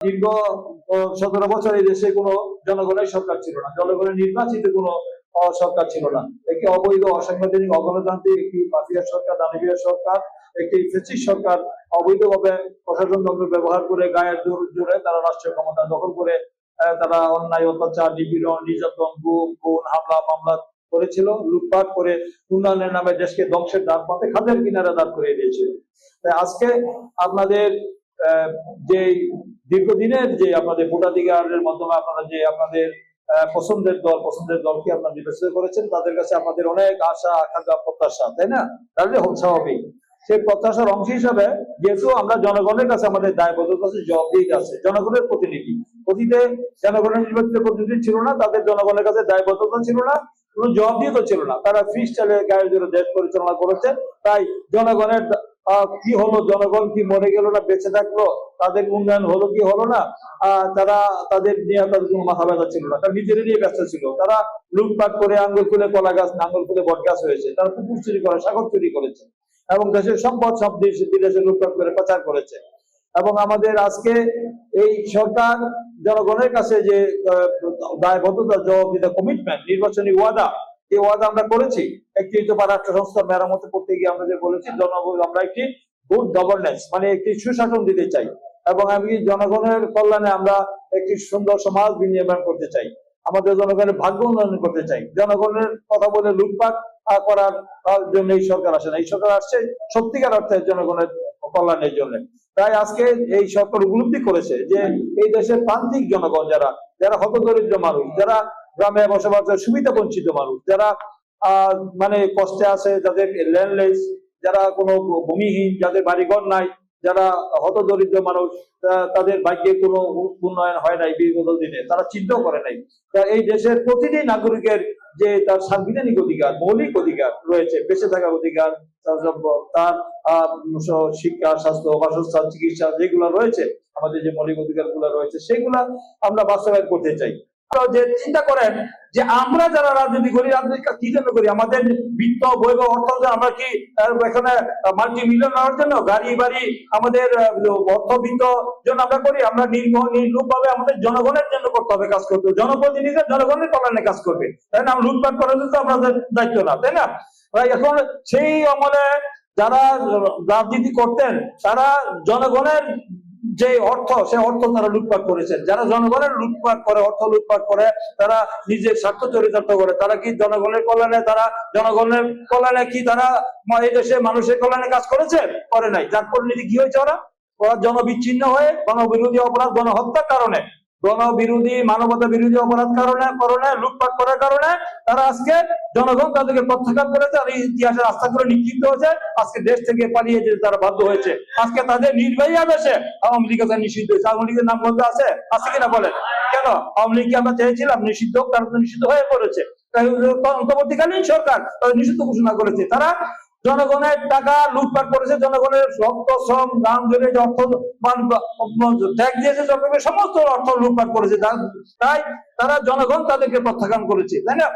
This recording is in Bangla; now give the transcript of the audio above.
দীর্ঘ 17 বছর এই দেশে কোনো জনগণের সরকার ছিল না, জনগণের নির্বাচিত কোনো সরকার ছিল না। একটি অবৈধ, অসাংবিধানিক, অগণতান্ত্রিক একটি মাফিয়া সরকার, দানবীয় সরকার, একটি ফ্যাসিস্ট সরকার অবৈধভাবে প্রশাসন তন্ত্র ব্যবহার করে গায়ের জোরে তারা রাষ্ট্রীয় ক্ষমতা দখল করে তারা অন্যায়, অত্যাচার, নিপীড়ন, নির্যাতন, গুম, খুন, হামলা, মামলা করেছিল, লুটপাট করে উন্নয়নের নামে দেশকে ধ্বংসের দ্বার পথে খাদের কিনারে দাঁড় করিয়ে দিয়েছিল। তাই আজকে আপনাদের যে দীর্ঘদিনের যে আপনাদের ভোটাধিকারের মাধ্যমে আপনারা যে আপনাদের পছন্দের দলকে আপনারা নির্বাচিত করেছেন, তাদের কাছে আপনাদের অনেক আশা, আকাঙ্ক্ষা, প্রত্যাশা, তাই না? তাহলে স্বাভাবিক সেই প্রত্যাশার অংশ হিসাবে যেহেতু আমরা জনগণের কাছে আমাদের দায়বদ্ধতা আছে, জবাবদিহিতা আছে। জনগণের প্রতিনিধি, অতীতে জনগণের নির্বাচিত প্রতিনিধি ছিল না, তাদের জনগণের কাছে দায়বদ্ধতা ছিল না, কোনো জবাবদিহিতা ছিল না। তারা ফ্রি স্টাইলে গায়ের জোরে দেশ পরিচালনা করেছে। তাই জনগণের কি হলো, জনগণ কি মরে গেল না বেঁচে থাকলো, তাদের উন্নয়ন হলো কি হলো না, তারা তাদের নিয়ে তাদের কোনো মাথা ব্যথা ছিল না। তারা নিজেদের নিয়ে ব্যস্ত ছিল। তারা লুটপাট করে আঙ্গুল ফুলে কলা গাছ, নাঙ্গল ফুলে বট গাছ হয়েছে। তারা পুকুর চুরি করে, সাগর চুরি করেছে এবং দেশের সম্পদ সব বিদেশে লুটপাট করে পাচার করেছে। এবং আমাদের আজকে এই সরকার জনগণের কাছে যে দায়বদ্ধতা, জবাবদিহিতা, কমিটমেন্ট, নির্বাচনী ওয়াদা, এই ওয়াদা আমরা করেছি। একটি রাষ্ট্র সংস্থার মেরামত করতে গিয়ে আমরা যে বলেছি আমরা একটি গুড গভর্নেন্স মানে একটি সুশাসন দিতে চাই এবং আমি জনগণের কল্যাণে আমরা একটি সুন্দর সমাজ বিনির্মাণ করতে চাই। আমাদের জনগণের ভাগ্য উন্নয়ন করতে চাই। জনগণের কথা বলে লুটপাট করার জন্য এই সরকার আসে না। এই সরকার আসছে সত্যিকার অর্থে জনগণের কল্যাণের জন্য। তাই আজকে এই সরকার উপলব্ধি করেছে যে এই দেশের প্রান্তিক জনগণ, যারা হতদরিদ্র মানুষ, যারা গ্রামে বসবাসের সুবিধা বঞ্চিত মানুষ, যারা মানে কষ্টে আছে, যাদের ল্যান্ডলেস, যারা কোনো ভূমিহীন, যাদের বাড়িঘর নাই, যারা হতদরিদ্র মানুষ, তাদের ভাগ্যে কোনো উন্নয়ন হয় নাই বিগত দিনে, তারা চিন্তাও করে নাই। এই দেশের প্রতিটি নাগরিকের যে তার সাংবিধানিক অধিকার, মৌলিক অধিকার রয়েছে, বেঁচে থাকার অধিকার, তার শিক্ষা, স্বাস্থ্য, বাসস্থান, চিকিৎসা যেগুলো রয়েছে, আমাদের যে মৌলিক অধিকার গুলো রয়েছে, সেগুলা আমরা বাস্তবায়ন করতে চাই। যে চিন্তা করেন যে আমরা যারা রাজনীতি করি, রাজনীতি কি জন্য করি? আমাদের বিত্ত, বৈভব, অর্থ আমরা কি এখানে মাল্টি মিলিয়ন হওয়ার জন্য, গাড়ি বাড়ি, আমাদের অর্থবিত্ত জন্য আমরা করি? আমরা নির্লোভ ভাবে আমাদের জনগণের জন্য করতে হবে, কাজ করতে হবে। জনপ্রতিনিধিরা জনগণের কল্যাণে কাজ করবে, তাই না? লুটপাট করার জন্য আমাদের দায়িত্ব না, তাই না? এখন সেই আমলে যারা রাজনীতি করতেন, তারা জনগণের যে অর্থ, সে অর্থ তারা লুটপাট করেছেন। যারা জনগণের লুটপাট করে, অর্থ লুটপাট করে, তারা নিজের স্বার্থ চরিতার্থ করে। তারা কি জনগণের কল্যাণে, কি তারা এই দেশে মানুষের কল্যাণে কাজ করেছে? করে নাই। যার পরিণতি কি হয়েছে? ওরা জনবিচ্ছিন্ন হয়ে গণবিরোধী অপরাধ, গণহত্যার কারণে, গণবিরোধী, মানবতা বিরোধী অপরাধ কারণে, লুটপাট করার কারণে তারা আজকে জনগণ তাদেরকে প্রত্যাখ্যান করেছে আর ইতিহাসের আস্থা করে নিক্ষিপ্ত হয়েছে। আজকে দেশ থেকে পালিয়ে যেতে তারা বাধ্য হয়েছে। আজকে তাদের নির্বাহী আদেশে আওয়ামী লীগ নিষিদ্ধ হয়েছে। আওয়ামী লীগের নাম বলতে আছে কিনা বলেন? কেন? আওয়ামী লীগকে আমরা চেয়েছিলাম নিষিদ্ধ, তারা নিষিদ্ধ হয়ে পড়েছে। অন্তর্বর্তীকালীন সরকার নিষিদ্ধ ঘোষণা করেছে। তারা জনগণের টাকা লুটপাট করেছে, জনগণের রক্ত, শ্রম, দাম ধরে যে অর্থ ট্যাক্স দিয়েছে, জনগণের সমস্ত অর্থ লুটপাট করেছে। তাই তারা জনগণ তাদেরকে প্রত্যাখ্যান করেছে, তাই না?